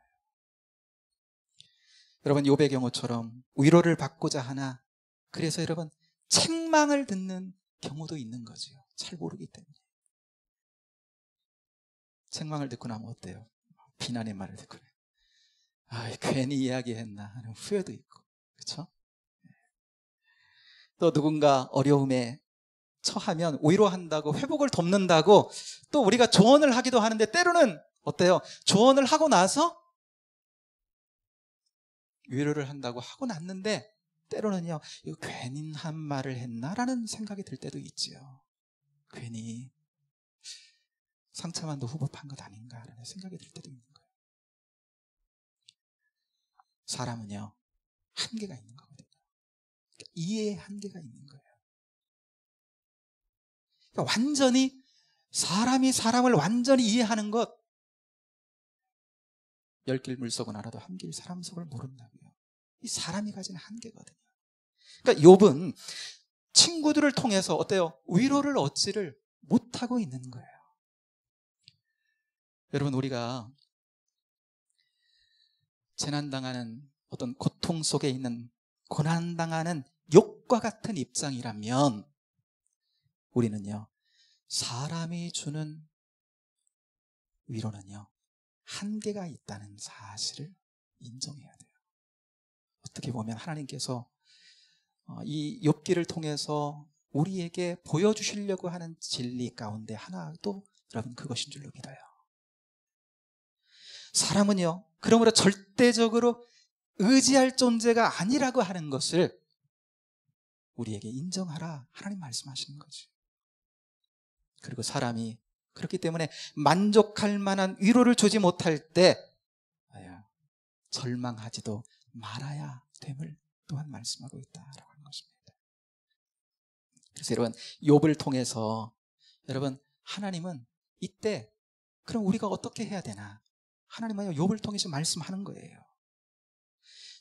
여러분, 욥의 경우처럼 위로를 받고자 하나, 그래서 여러분 책망을 듣는 경우도 있는 거죠. 잘 모르기 때문에. 책망을 듣고 나면 어때요? 비난의 말을 듣고 괜히 이야기했나 하는 후회도 있고, 그렇죠? 또 누군가 어려움에 처하면 위로한다고, 회복을 돕는다고 또 우리가 조언을 하기도 하는데, 때로는 어때요? 조언을 하고 나서 위로를 한다고 하고 났는데 때로는요, 이거 괜한 말을 했나라는 생각이 들 때도 있지요. 괜히 상처만 더 후법한 것 아닌가라는 생각이 들 때도 있는 거예요. 사람은요, 한계가 있는 거거든요. 그러니까 이해의 한계가 있는 거예요. 그러니까 완전히 사람이 사람을 완전히 이해하는 것, 10길 물속은 알아도 한 길 사람 속을 모른다고요. 이 사람이 가진 한계거든요. 그러니까 욥은 친구들을 통해서 어때요? 위로를 얻지를 못하고 있는 거예요. 여러분, 우리가 재난당하는 어떤 고통 속에 있는, 고난당하는 욥과 같은 입장이라면 우리는요, 사람이 주는 위로는요, 한계가 있다는 사실을 인정해야 돼요. 어떻게 보면 하나님께서 이 욥기를 통해서 우리에게 보여주시려고 하는 진리 가운데 하나도 여러분 그것인 줄로 믿어요. 사람은요, 그러므로 절대적으로 의지할 존재가 아니라고 하는 것을 우리에게 인정하라, 하나님 말씀하시는 거지. 그리고 사람이 그렇기 때문에 만족할 만한 위로를 주지 못할 때 절망하지도 말아야 됨을 또한 말씀하고 있다라고 하는 것입니다. 그래서 여러분, 욥을 통해서 여러분, 하나님은 이때 그럼 우리가 어떻게 해야 되나, 하나님은 욥을 통해서 말씀하는 거예요.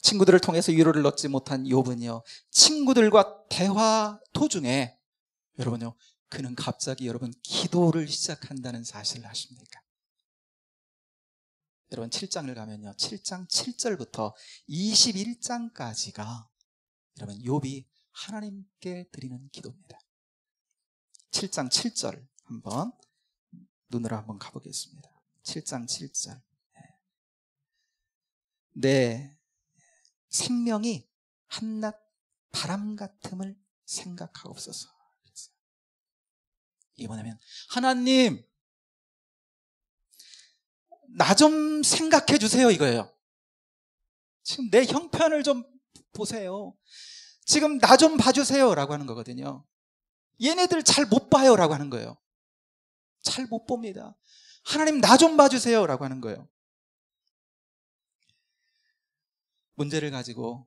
친구들을 통해서 위로를 얻지 못한 욥은요, 친구들과 대화 도중에 여러분요, 그는 갑자기 여러분 기도를 시작한다는 사실을 아십니까? 여러분 7장을 가면요, 7장 7절부터 21장까지가 여러분 욥이 하나님께 드리는 기도입니다. 7장 7절 한번 눈으로 한번 가보겠습니다. 7장 7절. 내 생명이 한낱 바람 같음을 생각하옵소서. 이게 뭐냐면, 하나님 나 좀 생각해 주세요, 이거예요. 지금 내 형편을 좀 보세요. 지금 나 좀 봐주세요 라고 하는 거거든요. 얘네들 잘 못 봐요 라고 하는 거예요. 잘 못 봅니다. 하나님 나 좀 봐주세요 라고 하는 거예요. 문제를 가지고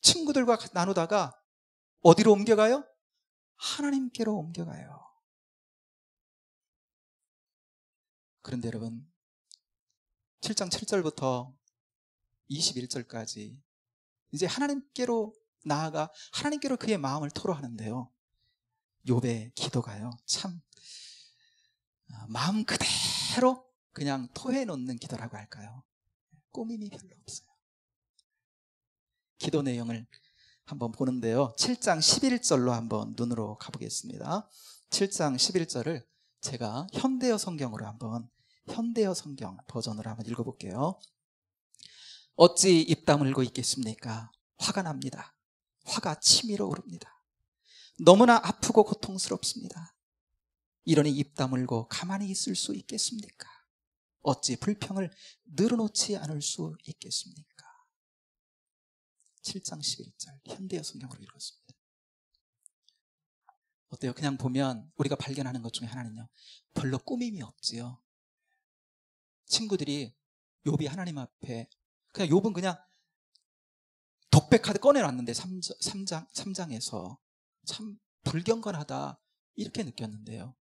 친구들과 나누다가 어디로 옮겨가요? 하나님께로 옮겨가요. 그런데 여러분, 7장 7절부터 21절까지 이제 하나님께로 나아가 하나님께로 그의 마음을 토로하는데요, 욥의 기도가요, 참 마음 그대로 그냥 토해놓는 기도라고 할까요? 꾸밈이 별로 없어요. 기도 내용을 한번 보는데요, 7장 11절로 한번 눈으로 가보겠습니다. 7장 11절을 제가 현대어 성경으로 한번, 현대어 성경 버전으로 한번 읽어볼게요. 어찌 입 다물고 있겠습니까? 화가 납니다. 화가 치밀어 오릅니다. 너무나 아프고 고통스럽습니다. 이러니 입 다물고 가만히 있을 수 있겠습니까? 어찌 불평을 늘어놓지 않을 수 있겠습니까? 7장 11절 현대어 성경으로 읽었습니다. 어때요? 그냥 보면 우리가 발견하는 것 중에 하나는요, 별로 꾸밈이 없지요. 친구들이 욥이 하나님 앞에, 그냥 욥은 그냥 독백카드 꺼내놨는데 3장에서 참 불경건하다 이렇게 느꼈는데요,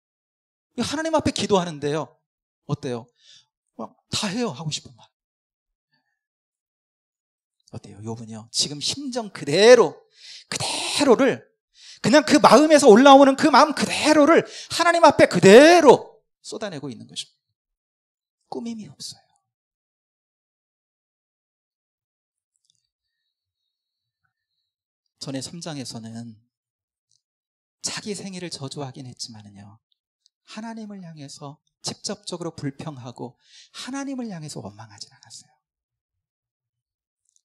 하나님 앞에 기도하는데요, 어때요? 다 해요, 하고 싶은 말. 어때요? 욥은요, 지금 심정 그대로를 그냥 그 마음에서 올라오는 그 마음 그대로를 하나님 앞에 그대로 쏟아내고 있는 것입니다. 꾸밈이 없어요. 전에 3장에서는 자기 생일을 저주하긴 했지만은요, 하나님을 향해서 직접적으로 불평하고 하나님을 향해서 원망하진 않았어요.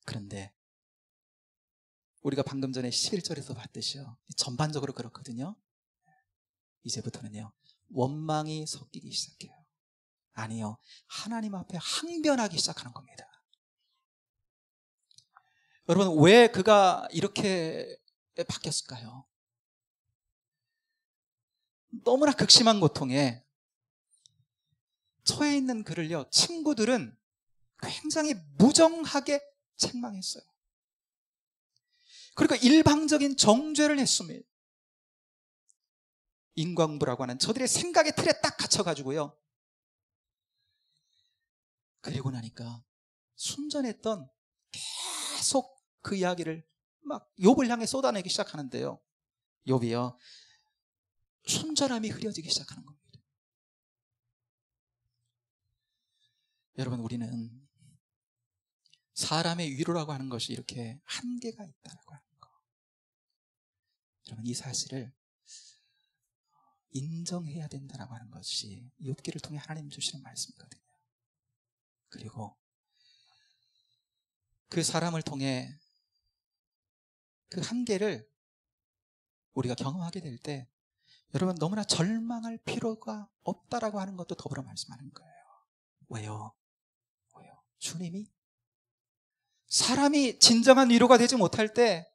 그런데 우리가 방금 전에 11절에서 봤듯이요, 전반적으로 그렇거든요. 이제부터는요, 원망이 섞이기 시작해요. 아니요, 하나님 앞에 항변하기 시작하는 겁니다. 여러분, 왜 그가 이렇게 바뀌었을까요? 너무나 극심한 고통에 처해 있는 그를요, 친구들은 굉장히 무정하게 책망했어요. 그러니까 일방적인 정죄를 했습니다. 인과응보라고 하는 저들의 생각의 틀에 딱 갇혀가지고요. 그리고 나니까 순전했던 계속 그 이야기를 막 욥을 향해 쏟아내기 시작하는데요, 욥이요, 순전함이 흐려지기 시작하는 겁니다. 여러분, 우리는 사람의 위로라고 하는 것이 이렇게 한계가 있다고 하는 거, 여러분, 이 사실을 인정해야 된다고 하는 것이 욥기를 통해 하나님 주시는 말씀이거든요. 그리고 그 사람을 통해 그 한계를 우리가 경험하게 될 때, 여러분, 너무나 절망할 필요가 없다라고 하는 것도 더불어 말씀하는 거예요. 왜요? 주님이, 사람이 진정한 위로가 되지 못할 때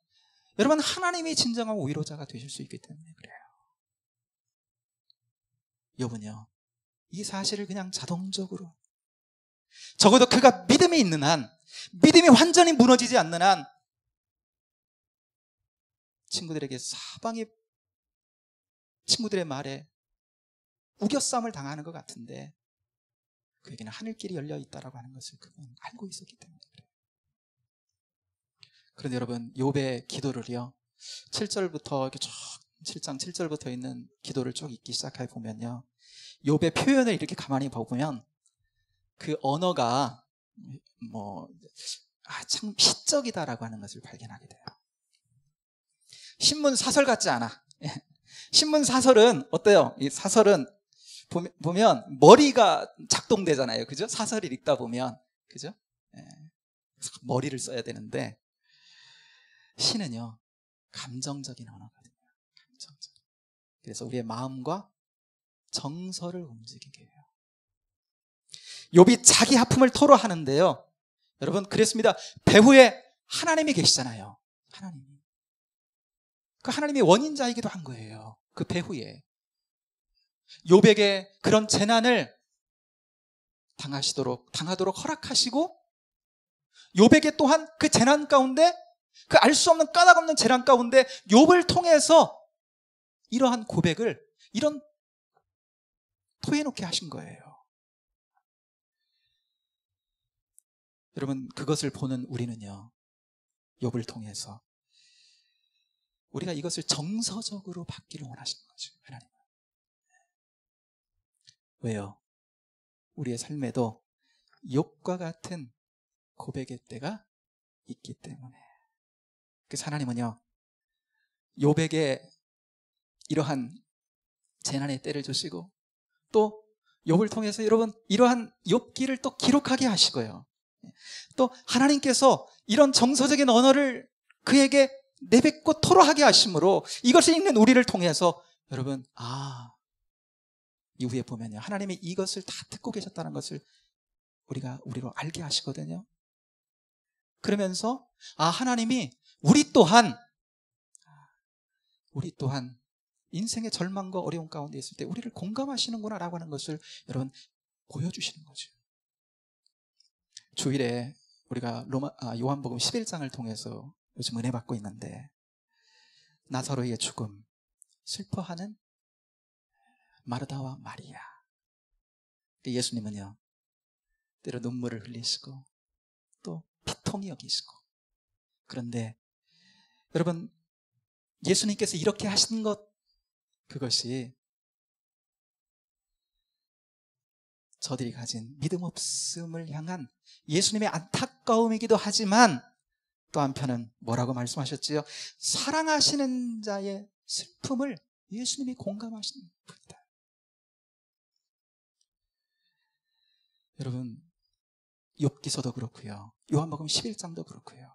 여러분, 하나님이 진정한 위로자가 되실 수 있기 때문에 그래요. 욥은요, 이 사실을 그냥 자동적으로, 적어도 그가 믿음이 있는 한, 믿음이 완전히 무너지지 않는 한, 친구들에게 친구들의 말에 우겨싸움을 당하는 것 같은데, 그에게는 하늘길이 열려 있다라고 하는 것을 그는 알고 있었기 때문에 그래요. 그런데 여러분, 욥의 기도를요, 7절부터 이렇게 쭉 7장 7절부터 있는 기도를 쭉 읽기 시작해 보면요, 욥의 표현을 이렇게 가만히 보면 그 언어가 참 시적이다라고 하는 것을 발견하게 돼요. 신문 사설 같지 않아. 신문 사설은 어때요? 이 사설은 보면 머리가 작동되잖아요. 그죠? 사설을 읽다 보면. 그죠? 머리를 써야 되는데, 시는요, 감정적인 언어거든요. 감정적. 그래서 우리의 마음과 정서를 움직이게 해요. 욥이 자기 아픔을 토로하는데요, 여러분, 그랬습니다. 배후에 하나님이 계시잖아요. 하나님이. 그 하나님이 원인자이기도 한 거예요. 그 배후에. 욥에게 그런 재난을 당하도록 허락하시고, 욥에게 또한 그 재난 가운데, 그 알 수 없는 까닭없는 재난 가운데 욥을 통해서 이러한 고백을 이런 토해놓게 하신 거예요. 여러분, 그것을 보는 우리는요, 욥을 통해서 우리가 이것을 정서적으로 받기를 원하시는 거죠. 하나님은. 왜요? 우리의 삶에도 욥과 같은 고백의 때가 있기 때문에. 그래서 하나님은요, 욥에게 이러한 재난의 때를 주시고, 또 욥을 통해서 여러분, 이러한 욥기를 또 기록하게 하시고요, 또 하나님께서 이런 정서적인 언어를 그에게 내뱉고 토로하게 하심으로 이것을 읽는 우리를 통해서 여러분, 이후에 보면요, 하나님이 이것을 다 듣고 계셨다는 것을 우리로 알게 하시거든요. 그러면서 하나님이 우리 또한 인생의 절망과 어려움 가운데 있을 때 우리를 공감하시는구나 라고 하는 것을 여러분 보여주시는 거죠. 주일에 우리가 요한복음 11장을 통해서 요즘 은혜 받고 있는데, 나사로의 죽음, 슬퍼하는 마르다와 마리아. 예수님은요, 때로 눈물을 흘리시고 또 피통이 여기시고, 그런데 여러분, 예수님께서 이렇게 하신 것, 그것이 저들이 가진 믿음 없음을 향한 예수님의 안타까움이기도 하지만, 또 한편은 뭐라고 말씀하셨지요? 사랑하시는 자의 슬픔을 예수님이 공감하시는 분이다. 여러분, 욥기서도 그렇고요, 요한복음 11장도 그렇고요.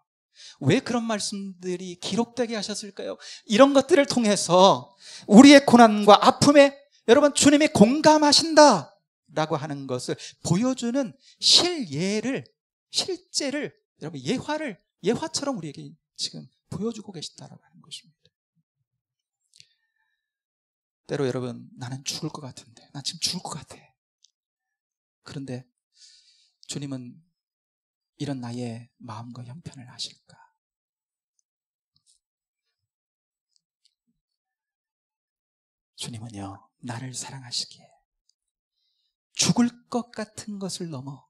왜 그런 말씀들이 기록되게 하셨을까요? 이런 것들을 통해서 우리의 고난과 아픔에 여러분 주님이 공감하신다 라고 하는 것을 보여주는 실제를 여러분 예화처럼 우리에게 지금 보여주고 계시다라고 하는 것입니다. 때로 여러분, 나는 죽을 것 같은데, 나 지금 죽을 것 같아. 그런데 주님은 이런 나의 마음과 형편을 아실까? 주님은요, 나를 사랑하시기에 죽을 것 같은 것을 넘어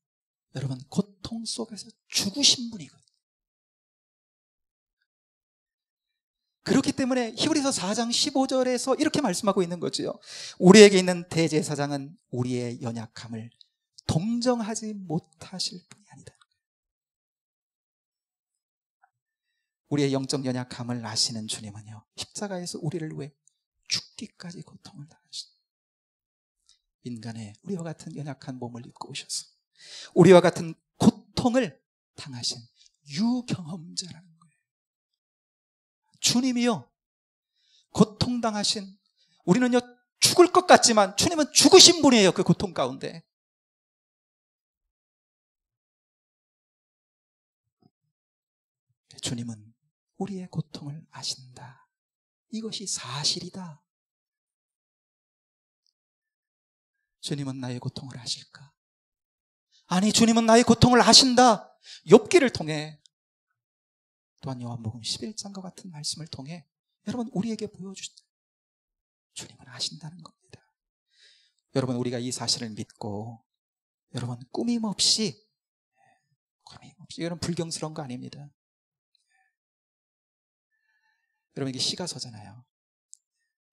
여러분 고통 속에서 죽으신 분이거든요. 그렇기 때문에 히브리서 4장 15절에서 이렇게 말씀하고 있는 거죠. 우리에게 있는 대제사장은 우리의 연약함을 동정하지 못하실 분이 아니다. 우리의 영적 연약함을 아시는 주님은요, 십자가에서 우리를 위해 죽기까지 고통을 당하신 인간의 우리와 같은 연약한 몸을 입고 오셔서 우리와 같은 고통을 당하신 유경험자라는 거예요. 주님이요, 고통당하신, 우리는요 죽을 것 같지만 주님은 죽으신 분이에요. 그 고통 가운데 주님은 우리의 고통을 아신다. 이것이 사실이다. 주님은 나의 고통을 아실까? 아니, 주님은 나의 고통을 아신다. 욥기를 통해, 또한 요한복음 11장과 같은 말씀을 통해 여러분 우리에게 보여주신다. 주님은 아신다는 겁니다. 여러분, 우리가 이 사실을 믿고 여러분 꾸밈없이, 이건 불경스러운 거 아닙니다. 여러분, 이게 시가서잖아요.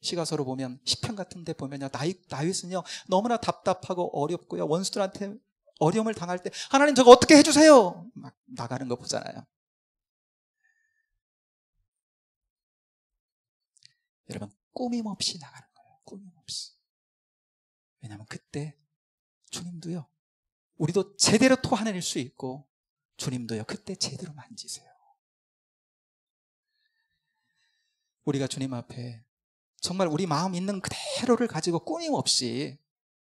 시가서로 보면, 시편 같은 데 보면요, 다윗은요 너무나 답답하고 어렵고요, 원수들한테 어려움을 당할 때 하나님 저거 어떻게 해주세요 막 나가는 거 보잖아요. 여러분, 꾸밈없이 나가는 거예요. 꾸밈없이. 왜냐하면 그때 주님도요, 우리도 제대로 토해낼 수 있고 주님도요 그때 제대로 만지세요. 우리가 주님 앞에 정말 우리 마음 있는 그대로를 가지고 꾸밈없이,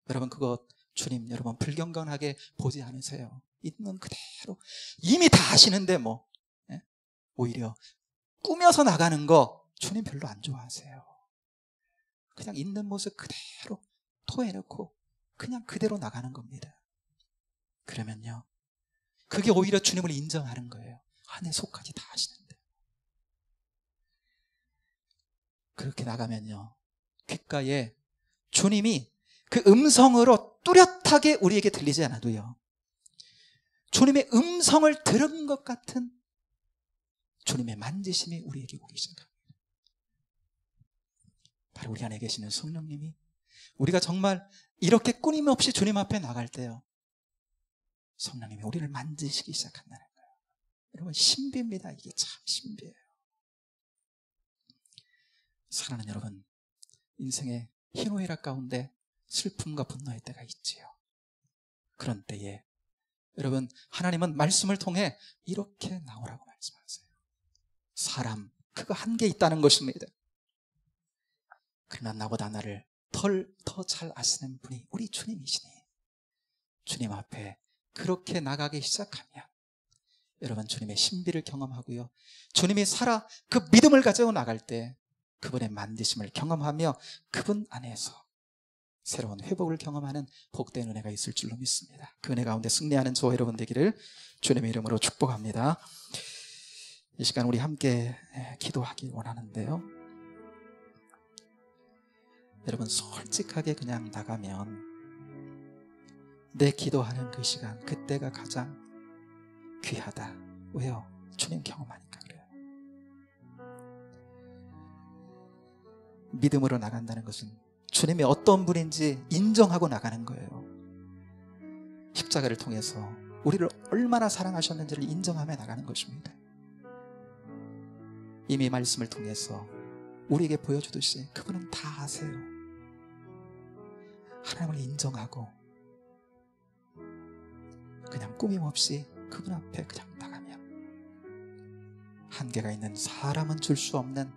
여러분 그거 주님 여러분 불경건하게 보지 않으세요. 있는 그대로 이미 다 아시는데 뭐, 예? 오히려 꾸며서 나가는 거 주님 별로 안 좋아하세요. 그냥 있는 모습 그대로 토해놓고 그냥 그대로 나가는 겁니다. 그러면요, 그게 오히려 주님을 인정하는 거예요. 아, 내 속까지 다 아시는데. 그렇게 나가면요, 귓가에 주님이 그 음성으로 뚜렷하게 우리에게 들리지 않아도요, 주님의 음성을 들은 것 같은 주님의 만지심이 우리에게 오기 시작합니다. 바로 우리 안에 계시는 성령님이, 우리가 정말 이렇게 끊임없이 주님 앞에 나갈 때요, 성령님이 우리를 만지시기 시작한다는 거예요. 여러분, 신비입니다. 이게 참 신비해요. 사랑하는 여러분, 인생의 희노애락 가운데 슬픔과 분노의 때가 있지요. 그런 때에 여러분, 하나님은 말씀을 통해 이렇게 나오라고 말씀하세요. 사람, 그거 한계 있다는 것입니다. 그러나 나보다 나를 더 잘 아시는 분이 우리 주님이시니, 주님 앞에 그렇게 나가기 시작하면 여러분 주님의 신비를 경험하고요, 주님이 살아 그 믿음을 가지고 나갈 때 그분의 만지심을 경험하며 그분 안에서 새로운 회복을 경험하는 복된 은혜가 있을 줄로 믿습니다. 그 은혜 가운데 승리하는 저와 여러분 되기를 주님의 이름으로 축복합니다. 이 시간 우리 함께 기도하기 원하는데요, 여러분 솔직하게 그냥 나가면 내 기도하는 그 시간, 그때가 가장 귀하다. 왜요? 주님 경험하니까 그래요. 믿음으로 나간다는 것은 주님이 어떤 분인지 인정하고 나가는 거예요. 십자가를 통해서 우리를 얼마나 사랑하셨는지를 인정하며 나가는 것입니다. 이미 말씀을 통해서 우리에게 보여주듯이 그분은 다 아세요. 하나님을 인정하고 그냥 그냥 꾸밈없이 그분 앞에 그냥 나가면 한계가 있는 사람은 줄 수 없는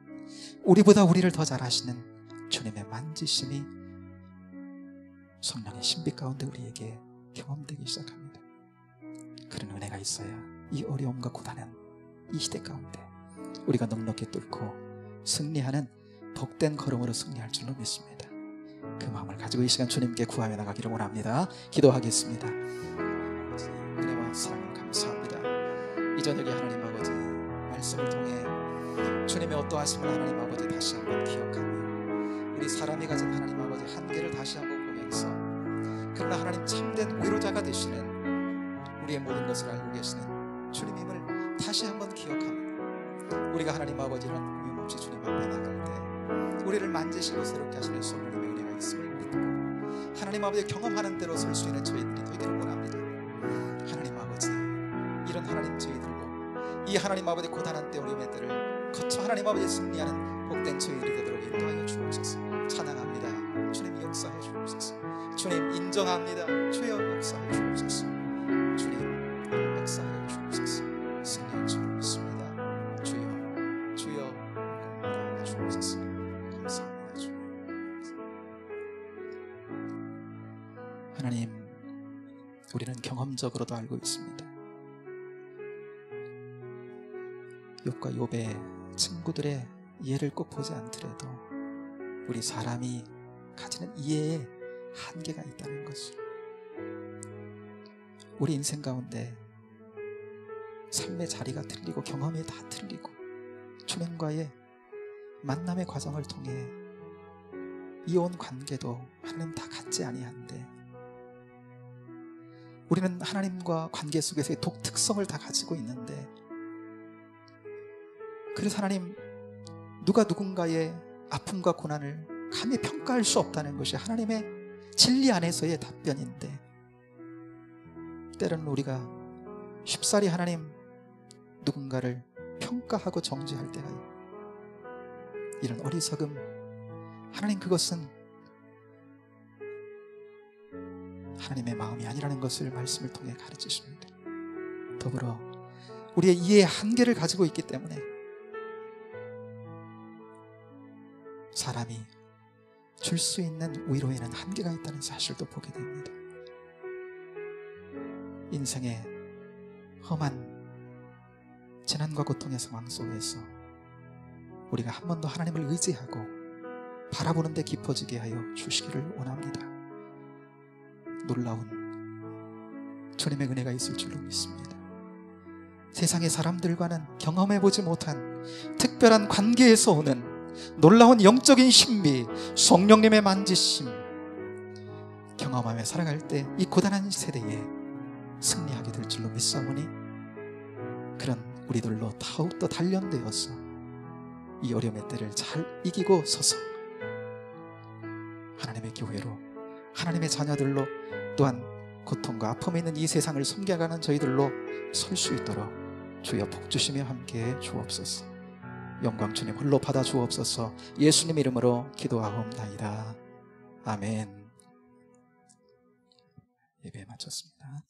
우리보다 우리를 더 잘 아시는 주님의 만지심이 성령의 신비 가운데 우리에게 경험되기 시작합니다. 그런 은혜가 있어야 이 어려움과 고단한 이 시대 가운데 우리가 넉넉히 뚫고 승리하는 복된 걸음으로 승리할 줄로 믿습니다. 그 마음을 가지고 이 시간 주님께 구하며 나가기를 원합니다. 기도하겠습니다. 은혜와 사랑을 감사합니다. 이 저녁에 하나님 아버지 말씀을 통해 주님의 어떠하심을 하나님 아버지 다시 한번 기억하며 우리 사람이 가진 하나님 아버지 한계를 다시 한번 보면서 그러나 하나님 참된 위로자가 되시는 우리의 모든 것을 알고 계시는 주님임을 다시 한번 기억하며 우리가 하나님 아버지를 꾸밈없이 주님 앞에 나갈 때 우리를 만지시고 새롭게 하시는 성령님의 은혜가 있음을 믿고 하나님 아버지 경험하는 대로 설 수 있는 저희들이 되기를 원합니다. 하나님 아버지 이런 하나님 저희들로 이 하나님 아버지 고단한 때 어려움의 때를 거쳐 하나님 아버지 승리하는 복된 저희들이 되도록 인도하여 주옵소서. 찬양합니다. 주님 역사해 주옵소서. 주님 인정합니다. 주여 역사해 주옵소서. 주님 역사해 주옵소서. 승리할 줄 믿습니다. 주여 주여 인도하여 주옵소서. 감사합니다. 주님. 하나님 우리는 경험적으로도 알고 있습니다. 욥과 욥의 친구들의 이해를 꼭 보지 않더라도 우리 사람이 가지는 이해에 한계가 있다는 것을 우리 인생 가운데 삶의 자리가 틀리고 경험이 다 틀리고 주님과의 만남의 과정을 통해 이어온 관계도 하나님 다 같지 아니한데 우리는 하나님과 관계 속에서의 독특성을 다 가지고 있는데 그래서 하나님 누가 누군가의 아픔과 고난을 감히 평가할 수 없다는 것이 하나님의 진리 안에서의 답변인데 때로는 우리가 쉽사리 하나님 누군가를 평가하고 정죄할 때가 이런 어리석음 하나님 그것은 하나님의 마음이 아니라는 것을 말씀을 통해 가르치십니다. 더불어 우리의 이해의 한계를 가지고 있기 때문에 사람이 줄 수 있는 위로에는 한계가 있다는 사실도 보게 됩니다. 인생의 험한 재난과 고통의 상황 속에서 우리가 한 번 더 하나님을 의지하고 바라보는 데 깊어지게 하여 주시기를 원합니다. 놀라운 주님의 은혜가 있을 줄로 믿습니다. 세상의 사람들과는 경험해보지 못한 특별한 관계에서 오는 놀라운 영적인 신비, 성령님의 만지심 경험하며 살아갈 때 이 고단한 세대에 승리하게 될 줄로 믿사오니 그런 우리들로 더욱더 단련되어서 이 어려움의 때를 잘 이기고 서서 하나님의 교회로 하나님의 자녀들로 또한 고통과 아픔에 있는 이 세상을 섬겨가는 저희들로 설 수 있도록 주여 복주시며 함께해 주옵소서. 영광 주님 홀로 받아 주옵소서. 예수님 이름으로 기도하옵나이다. 아멘. 예배 마쳤습니다.